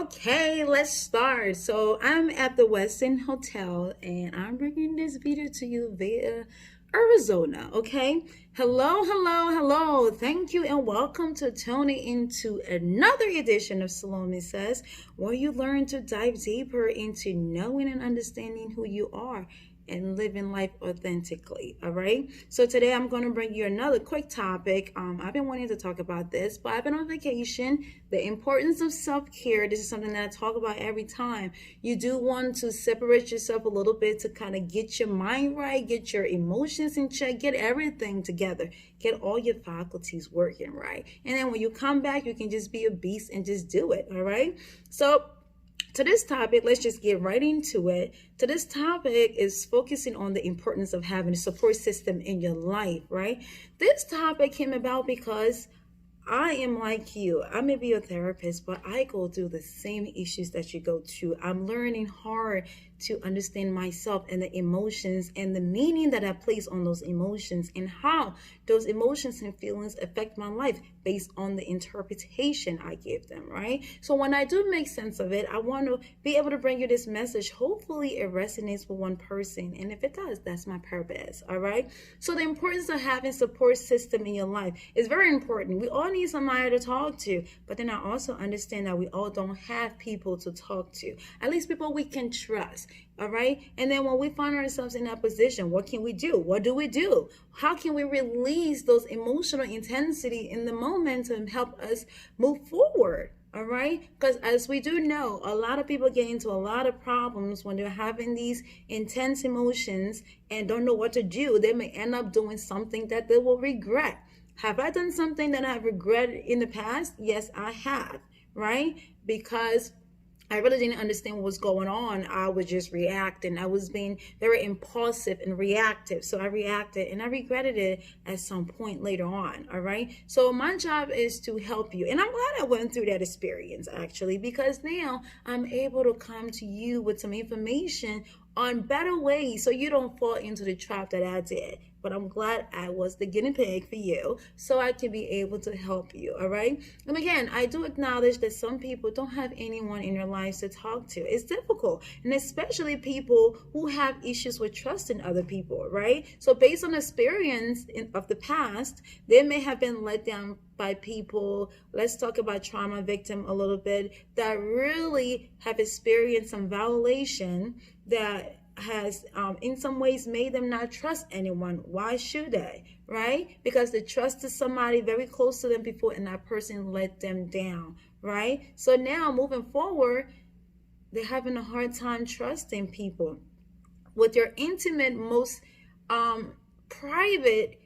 Okay, let's start. So I'm at the Westin Hotel and I'm bringing this video to you via Arizona. Okay, hello. Thank you and welcome to tuning into another edition of Salome Says, where you learn to dive deeper into knowing and understanding who you are and living life authentically. All right. So today I'm going to bring you another quick topic. I've been wanting to talk about this, but I've been on vacation. The importance of self-care. This is something that I talk about every time. You do want to separate yourself a little bit to kind of get your mind right, get your emotions in check, get everything together, get all your faculties working right. And then when you come back, you can just be a beast and just do it. All right. So to this topic, let's just get right into it. To this topic is focusing on the importance of having a support system in your life, right? This topic came about because I am like you. I may be a therapist, but I go through the same issues that you go through. I'm learning hard to understand myself and the emotions and the meaning that I place on those emotions and how those emotions and feelings affect my life based on the interpretation I give them, right? So when I do make sense of it, I want to be able to bring you this message. Hopefully it resonates with one person. And if it does, that's my purpose, all right? So the importance of having support system in your life is very important. We all need somebody to talk to, but then I also understand that we all don't have people to talk to, at least people we can trust. All right. And then when we find ourselves in that position, what can we do? What do we do? How can we release those emotional intensity in the moment to help us move forward? All right. Because as we do know, a lot of people get into a lot of problems when they're having these intense emotions and don't know what to do. They may end up doing something that they will regret. Have I done something that I've regretted in the past? Yes, I have. Right. Because I really didn't understand what was going on. I was just reacting. I was being very impulsive and reactive. So I reacted and I regretted it at some point later on. All right. So my job is to help you. And I'm glad I went through that experience actually, because now I'm able to come to you with some information on better ways so you don't fall into the trap that I did. But I'm glad I was the guinea pig for you so I can be able to help you. All right. And again, I do acknowledge that some people don't have anyone in their lives to talk to. It's difficult. And especially people who have issues with trusting other people. Right. So based on experience of the past, they may have been let down by people. Let's talk about trauma victim a little bit that really have experienced some violation that has in some ways made them not trust anyone. Why should they? Right? Because they trusted somebody very close to them before and that person let them down. Right? So now moving forward, they're having a hard time trusting people with your intimate, most private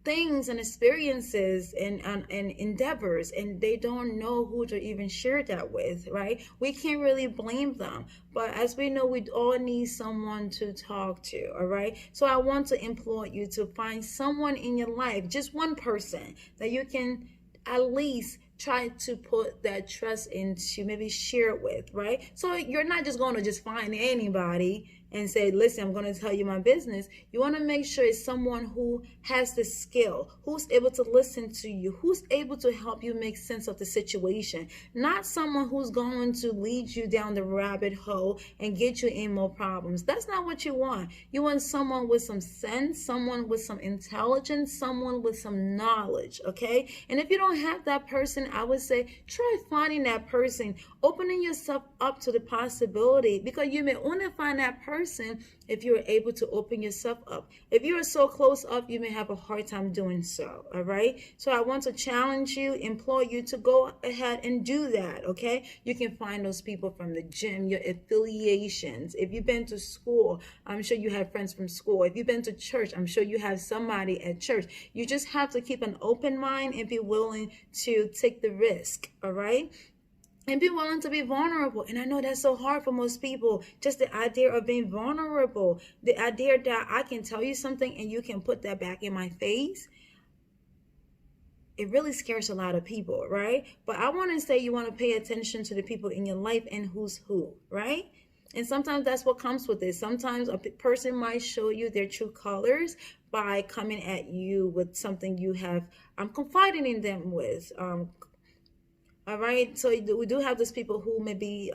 things and experiences and endeavors, and they don't know who to even share that with, right? We can't really blame them, but as we know, we all need someone to talk to. All right, so I want to implore you to find someone in your life, just one person that you can at least try to put that trust into, maybe share it with, right? So you're not just going to just find anybody and say, listen, I'm going to tell you my business. You want to make sure it's someone who has the skill, who's able to listen to you, who's able to help you make sense of the situation, not someone who's going to lead you down the rabbit hole and get you in more problems. That's not what you want. You want someone with some sense, someone with some intelligence, someone with some knowledge, okay? And if you don't have that person, I would say try finding that person, opening yourself up to the possibility, because you may only find that person if you are able to open yourself up. If you are so close up, you may have a hard time doing so. All right. So I want to challenge you, implore you to go ahead and do that. Okay. You can find those people from the gym, your affiliations. If you've been to school, I'm sure you have friends from school. If you've been to church, I'm sure you have somebody at church. You just have to keep an open mind and be willing to take the risk. All right. And be willing to be vulnerable. And I know that's so hard for most people. Just the idea of being vulnerable. The idea that I can tell you something and you can put that back in my face. It really scares a lot of people, right? But I want to say you want to pay attention to the people in your life and who's who, right? And sometimes that's what comes with it. Sometimes a person might show you their true colors by coming at you with something you have confiding in them with. All right, so we do have those people who may be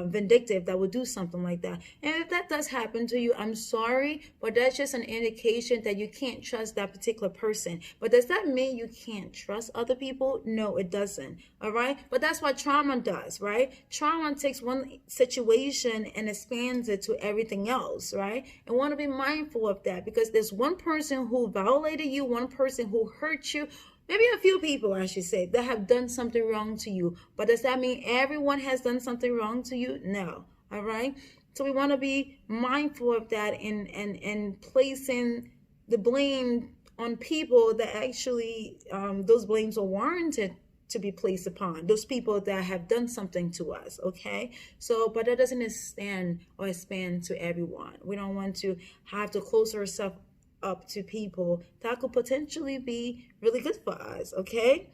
vindictive that would do something like that. And if that does happen to you, I'm sorry, but that's just an indication that you can't trust that particular person. But does that mean you can't trust other people? No, it doesn't. All right, but that's what trauma does, right? Trauma takes one situation and expands it to everything else, right? And want to be mindful of that, because there's one person who violated you, one person who hurt you, maybe a few people, I should say, that have done something wrong to you. But does that mean everyone has done something wrong to you? No. All right. So we want to be mindful of that, and placing the blame on people that actually those blames are warranted to be placed upon those people that have done something to us. Okay, so but that doesn't extend or expand to everyone. We don't want to have to close ourselves up to people that could potentially be really good for us. Okay,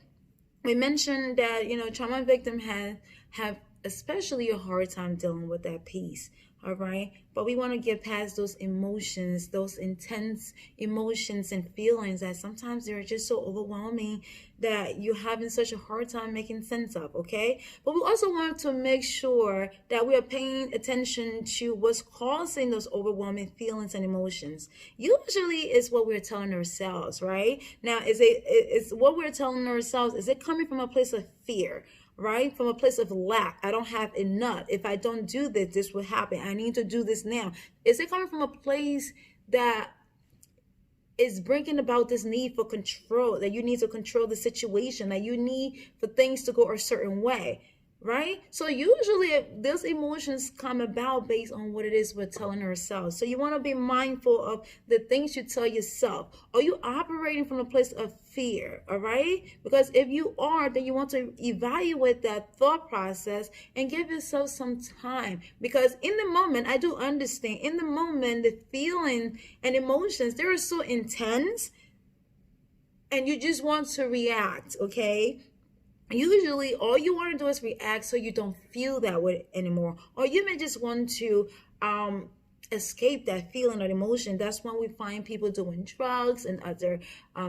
we mentioned that trauma victim have especially a hard time dealing with that piece. All right, but we want to get past those emotions, those intense emotions and feelings that sometimes they're just so overwhelming that you're having such a hard time making sense of. Okay, but we also want to make sure that we are paying attention to what's causing those overwhelming feelings and emotions. Usually it's what we're telling ourselves. Right now, is what we're telling ourselves, is it coming from a place of fear, right? From a place of lack. I don't have enough. If I don't do this, this will happen. I need to do this now. Is it coming from a place that is bringing about this need for control, that you need to control the situation, that you need for things to go a certain way? Right? So usually those emotions come about based on what it is we're telling ourselves. So you want to be mindful of the things you tell yourself. Are you operating from a place of fear? All right? Because if you are, then you want to evaluate that thought process and give yourself some time. Because in the moment, I do understand, in the moment, the feeling and emotions, they are so intense and you just want to react. Okay? Usually all you want to do is react so you don't feel that way anymore, or you may just want to escape that feeling or emotion. That's when we find people doing drugs and other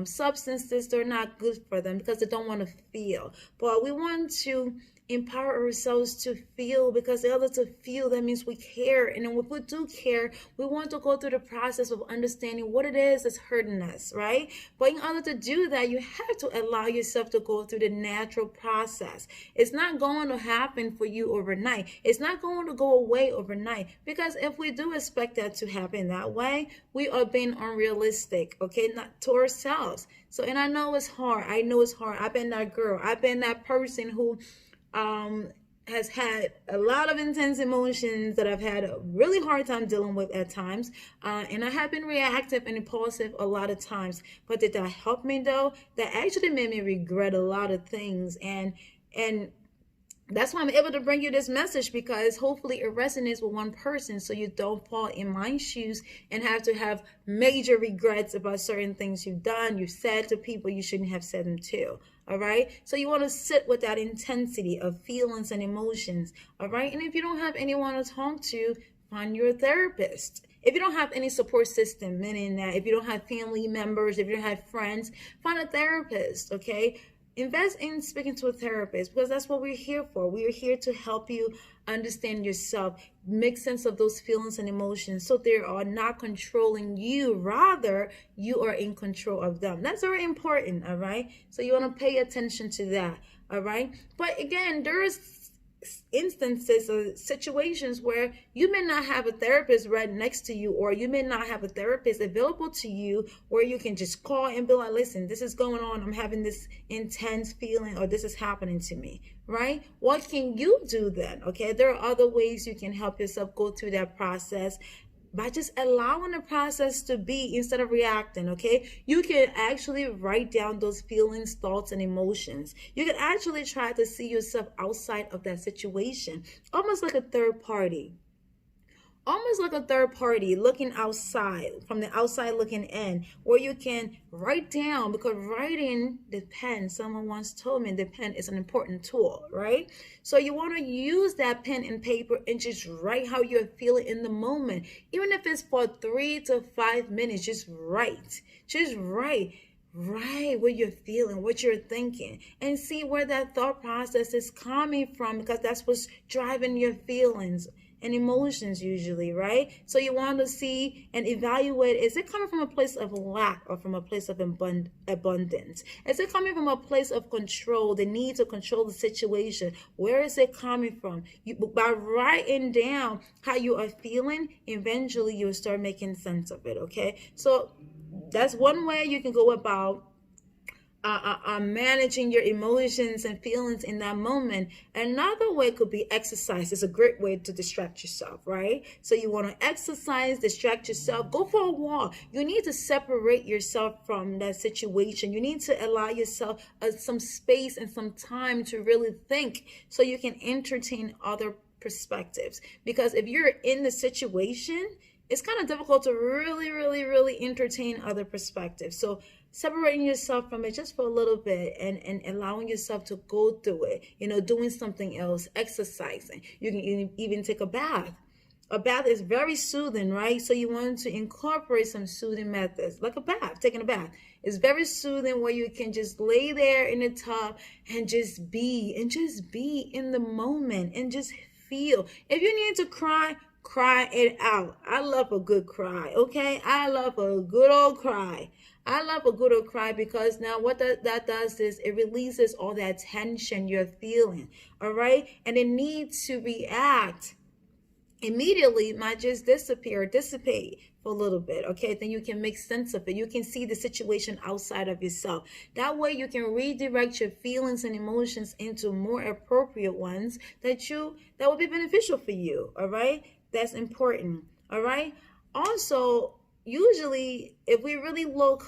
substances. They're not good for them because they don't want to feel. But we want to empower ourselves to feel, because in order to feel, that means we care. And then if we do care, we want to go through the process of understanding what it is that's hurting us, right? But in order to do that, you have to allow yourself to go through the natural process. It's not going to happen for you overnight. It's not going to go away overnight, because if we do expect that to happen that way, we are being unrealistic, okay? Not to ourselves. So, and I know it's hard. I know it's hard. I've been that girl. I've been that person who has had a lot of intense emotions that I've had a really hard time dealing with at times. And I have been reactive and impulsive a lot of times. But did that help me though? That actually made me regret a lot of things. And that's why I'm able to bring you this message, because hopefully it resonates with one person, so you don't fall in my shoes and have to have major regrets about certain things you've done, you said to people you shouldn't have said them to. All right, so you want to sit with that intensity of feelings and emotions. All right, and if you don't have anyone to talk to, find your therapist. If you don't have any support system, meaning that if you don't have family members, if you don't have friends, find a therapist. Okay, invest in speaking to a therapist, because that's what we're here for. We are here to help you understand yourself, make sense of those feelings and emotions, so they are not controlling you, rather you are in control of them. That's very important. All right, so you want to pay attention to that. All right, but again, there's instances or situations where you may not have a therapist right next to you, or you may not have a therapist available to you where you can just call and be like, listen, this is going on, I'm having this intense feeling, or this is happening to me, right? What can you do then? Okay, there are other ways you can help yourself go through that process by just allowing the process to be instead of reacting. Okay, you can actually write down those feelings, thoughts, and emotions. You can actually try to see yourself outside of that situation, almost like a third party. Almost like a third party looking outside, from the outside looking in, where you can write down, because writing, the pen, someone once told me the pen is an important tool, right? So you want to use that pen and paper and just write how you're feeling in the moment. Even if it's for 3 to 5 minutes, just write. Just write. Right, what you're feeling, what you're thinking, and see where that thought process is coming from, because that's what's driving your feelings and emotions usually, right? So you want to see and evaluate, is it coming from a place of lack or from a place of abundance? Is it coming from a place of control, the need to control the situation? Where is it coming from? By writing down how you are feeling, eventually you'll start making sense of it, okay? So that's one way you can go about managing your emotions and feelings in that moment. Another way could be exercise. It's a great way to distract yourself, right? So you want to exercise, distract yourself, go for a walk. You need to separate yourself from that situation. You need to allow yourself some space and some time to really think, so you can entertain other perspectives. Because if you're in the situation, it's kind of difficult to really, really, really entertain other perspectives. So separating yourself from it just for a little bit, and allowing yourself to go through it, doing something else, exercising. You can even take a bath. A bath is very soothing, right? So you want to incorporate some soothing methods, like a bath, taking a bath. It's very soothing, where you can just lay there in the tub and just be in the moment and just feel. If you need to cry it out. I love a good cry, okay? I love a good old cry. I love a good old cry, because now what that does is it releases all that tension you're feeling, all right? And the need to react immediately might just dissipate for a little bit, okay? Then you can make sense of it. You can see the situation outside of yourself. That way you can redirect your feelings and emotions into more appropriate ones that will be beneficial for you, all right? That's important, all right? Also, usually, if we really look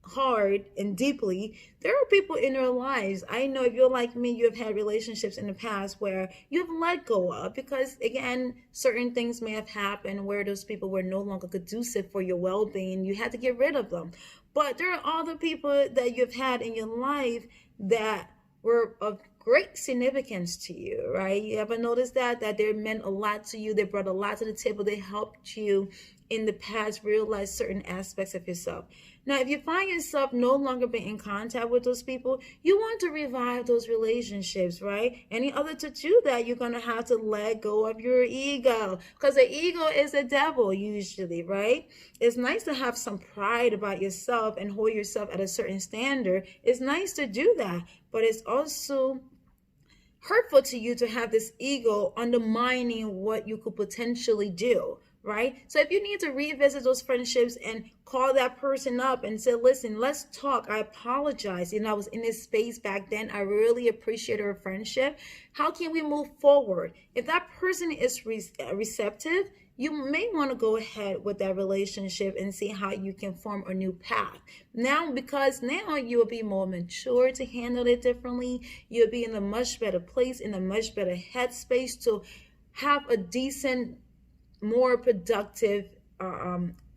hard and deeply, there are people in your lives. I know if you're like me, you have had relationships in the past where you've let go of, because again, certain things may have happened where those people were no longer conducive for your well-being. You had to get rid of them. But there are other people that you've had in your life that were of great significance to you, right? You ever notice that they meant a lot to you? They brought a lot to the table. They helped you in the past realize certain aspects of yourself. Now, if you find yourself no longer being in contact with those people, you want to revive those relationships, right? Any other to do that, you're going to have to let go of your ego, because the ego is the devil usually, right? It's nice to have some pride about yourself and hold yourself at a certain standard. It's nice to do that, but it's also hurtful to you to have this ego undermining what you could potentially do, right? So if you need to revisit those friendships and call that person up and say, listen, let's talk. I apologize. I was in this space back then. I really appreciate our friendship. How can we move forward? If that person is receptive, you may want to go ahead with that relationship and see how you can form a new path. Because now you will be more mature to handle it differently. You'll be in a much better place, in a much better headspace to have a decent, more productive,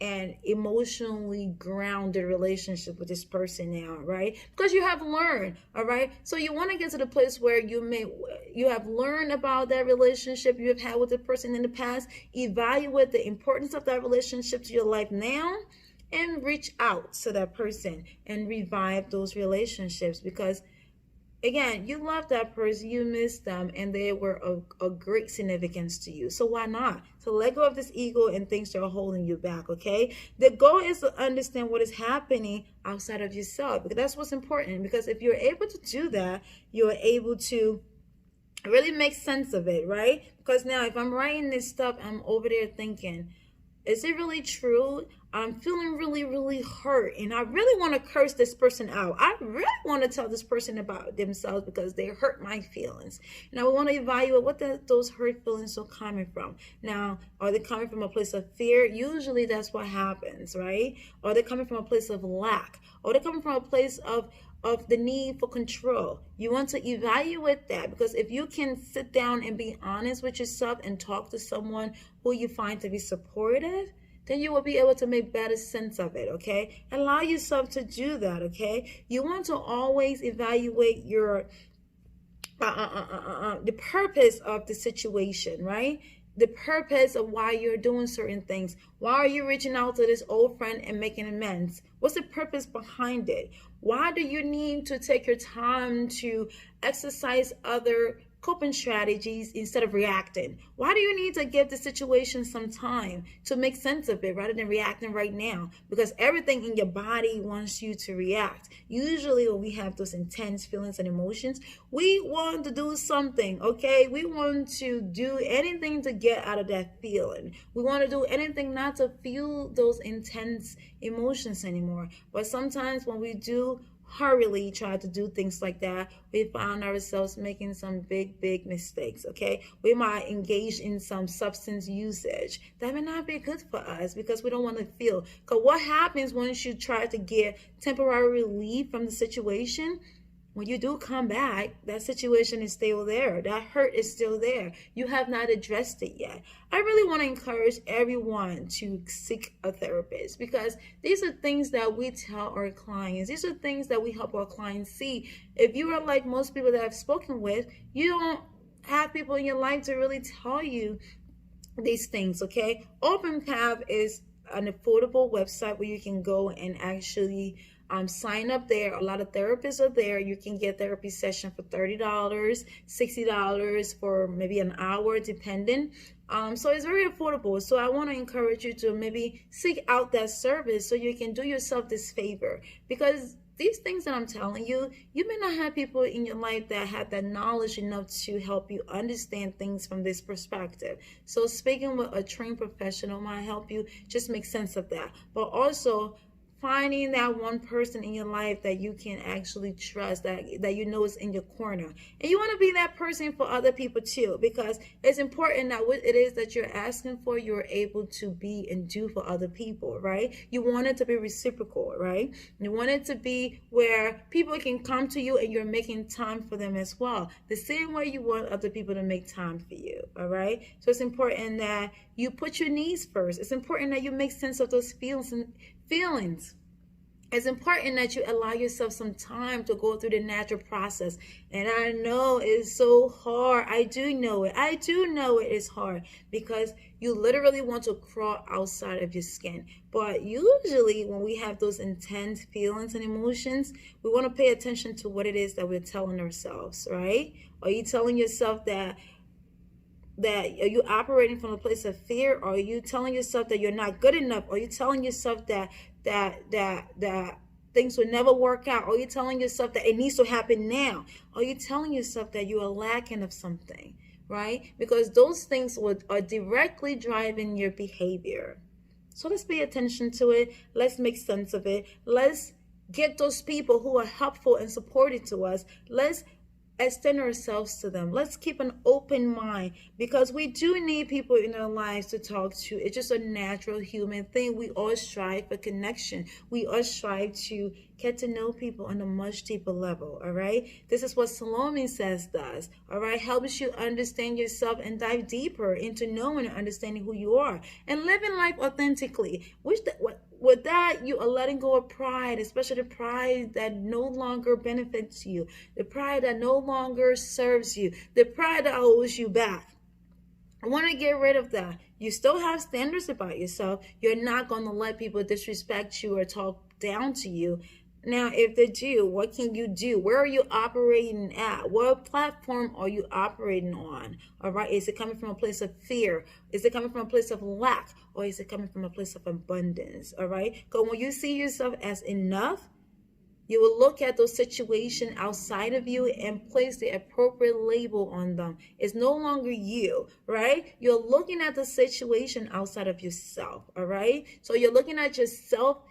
and emotionally grounded relationship with this person now, right? Because you have learned, all right? So you want to get to the place where you have learned about that relationship you have had with the person in the past, evaluate the importance of that relationship to your life now, and reach out to that person and revive those relationships. Because again, you love that person, you miss them, and they were of great significance to you. So why not? So let go of this ego and things that are holding you back, okay? The goal is to understand what is happening outside of yourself, because that's what's important. Because if you're able to do that, you're able to really make sense of it, right? Because now if I'm writing this stuff, I'm over there thinking, is it really true? I'm feeling really, really hurt, and I really want to curse this person out. I really want to tell this person about themselves because they hurt my feelings. And I want to evaluate what those hurt feelings are coming from. Now, are they coming from a place of fear? Usually that's what happens, right? Are they coming from a place of lack? Or are they coming from a place of the need for control? You want to evaluate that, because if you can sit down and be honest with yourself and talk to someone who you find to be supportive, then you will be able to make better sense of it, okay? Allow yourself to do that, okay? You want to always evaluate your the purpose of the situation, right? the purpose of why you're doing certain things. Why are you reaching out to this old friend and making amends? What's the purpose behind it? Why do you need to take your time to exercise other coping strategies instead of reacting? Why do you need to give the situation some time to make sense of it rather than reacting right now? Because everything in your body wants you to react. Usually when we have those intense feelings and emotions, we want to do something, okay? We want to do anything to get out of that feeling. We want to do anything not to feel those intense emotions anymore. But sometimes when we do hurriedly try to do things like that, we found ourselves making some big mistakes. Okay, we might engage in some substance usage that may not be good for us because we don't want to feel. Because what happens once you try to get temporary relief from the situation, when you do come back, that situation is still there. That hurt is still there. You have not addressed it yet. I really want to encourage everyone to seek a therapist, because these are things that we tell our clients. These are things that we help our clients see. If you are like most people that I've spoken with, you don't have people in your life to really tell you these things, okay? OpenTab is an affordable website where you can go and actually sign up there. A lot of therapists are there. You can get therapy session for $30, $60 for maybe an hour, depending. So it's very affordable. So I want to encourage you to maybe seek out that service so you can do yourself this favor, because these things that I'm telling you, you may not have people in your life that have that knowledge enough to help you understand things from this perspective. So speaking with a trained professional might help you just make sense of that. But also finding that one person in your life that you can actually trust, that you know is in your corner. And you want to be that person for other people too, because it's important that what it is that you're asking for, you're able to be and do for other people, right? You want it to be reciprocal, right? You want it to be where people can come to you and you're making time for them as well, the same way you want other people to make time for you, all right? So it's important that you put your needs first. It's important that you make sense of those feelings. It's important that you allow yourself some time to go through the natural process. And I know it's so hard. I do know it. I do know it is hard, because you literally want to crawl outside of your skin. But usually when we have those intense feelings and emotions, we want to pay attention to what it is that we're telling ourselves, right? Are you telling yourself that are you operating from a place of fear? Or are you telling yourself that you're not good enough? Are you telling yourself that things will never work out? Are you telling yourself that it needs to happen now? Are you telling yourself that you are lacking of something, right? Because those things are directly driving your behavior. So let's pay attention to it. Let's make sense of it. Let's get those people who are helpful and supportive to us. Let's extend ourselves to them. Let's keep an open mind, because we do need people in our lives to talk to. It's just a natural human thing. We all strive for connection. We all strive to get to know people on a much deeper level, all right? This is what Salome Says does, all right? Helps you understand yourself and dive deeper into knowing and understanding who you are and living life authentically. With that, you are letting go of pride, especially the pride that no longer benefits you, the pride that no longer serves you, the pride that holds you back. I want to get rid of that. You still have standards about yourself. You're not going to let people disrespect you or talk down to you. Now, if they do, what can you do? Where are you operating at? What platform are you operating on? All right. Is it coming from a place of fear? Is it coming from a place of lack? Or is it coming from a place of abundance? All right. Because when you see yourself as enough, you will look at those situations outside of you and place the appropriate label on them. It's no longer you, right? You're looking at the situation outside of yourself, all right? So you're looking at yourself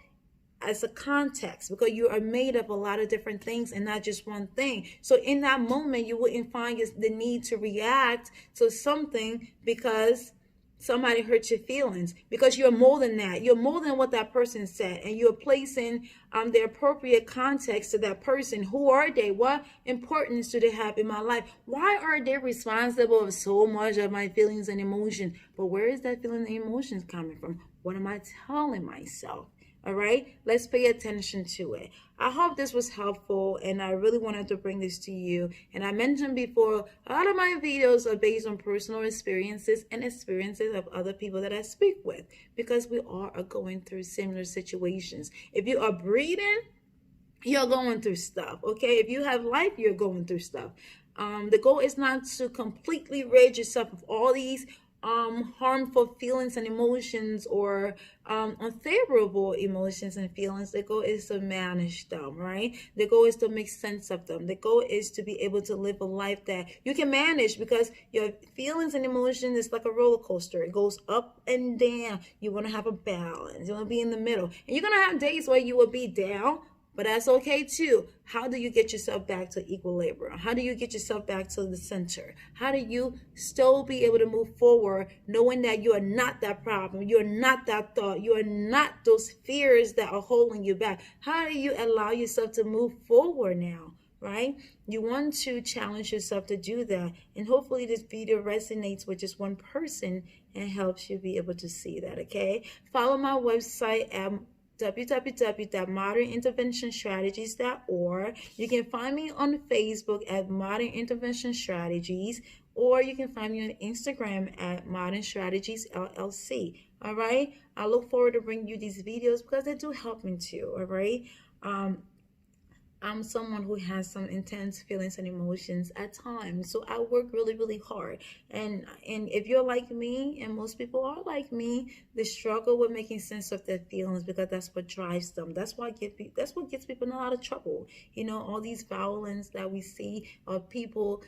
as a context, because you are made of a lot of different things and not just one thing. So in that moment, you wouldn't find the need to react to something because somebody hurt your feelings, because you're more than that. You're more than what that person said, and you're placing the appropriate context to that person. Who are they? What importance do they have in my life? Why are they responsible for so much of my feelings and emotions? But where is that feeling and emotions coming from? What am I telling myself? All right, let's pay attention to it. I hope this was helpful, and I really wanted to bring this to you. And I mentioned before, a lot of my videos are based on personal experiences and experiences of other people that I speak with, because we all are going through similar situations. If you are breathing, you're going through stuff. Okay, if you have life, you're going through stuff. The goal is not to completely rid yourself of all these harmful feelings and emotions, or unfavorable emotions and feelings. The goal is to manage them, right? The goal is to make sense of them. The goal is to be able to live a life that you can manage, because your feelings and emotions is like a roller coaster. It goes up and down. You want to have a balance. You want to be in the middle, and you're gonna have days where you will be down, but that's okay too. How do you get yourself back to equilibrium? How do you get yourself back to the center? How do you still be able to move forward, knowing that you are not that problem? You're not that thought. You are not those fears that are holding you back. How do you allow yourself to move forward now? Right? You want to challenge yourself to do that. And hopefully this video resonates with just one person and helps you be able to see that. Okay? Follow my website at www.moderninterventionstrategies.org. You can find me on Facebook at Modern Intervention Strategies, or you can find me on Instagram at Modern Strategies LLC. All right. I look forward to bringing you these videos because they do help me too. All right. Um, I'm someone who has some intense feelings and emotions at times. So I work really, really hard. And if you're like me, and most people are like me, they struggle with making sense of their feelings, because that's what drives them. That's what gets people in a lot of trouble. All these violence that we see of people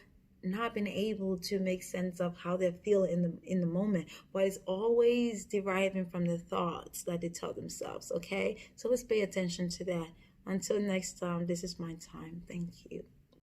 not being able to make sense of how they feel in the moment, but it's always deriving from the thoughts that they tell themselves. Okay, so let's pay attention to that. Until next time, this is my time. Thank you.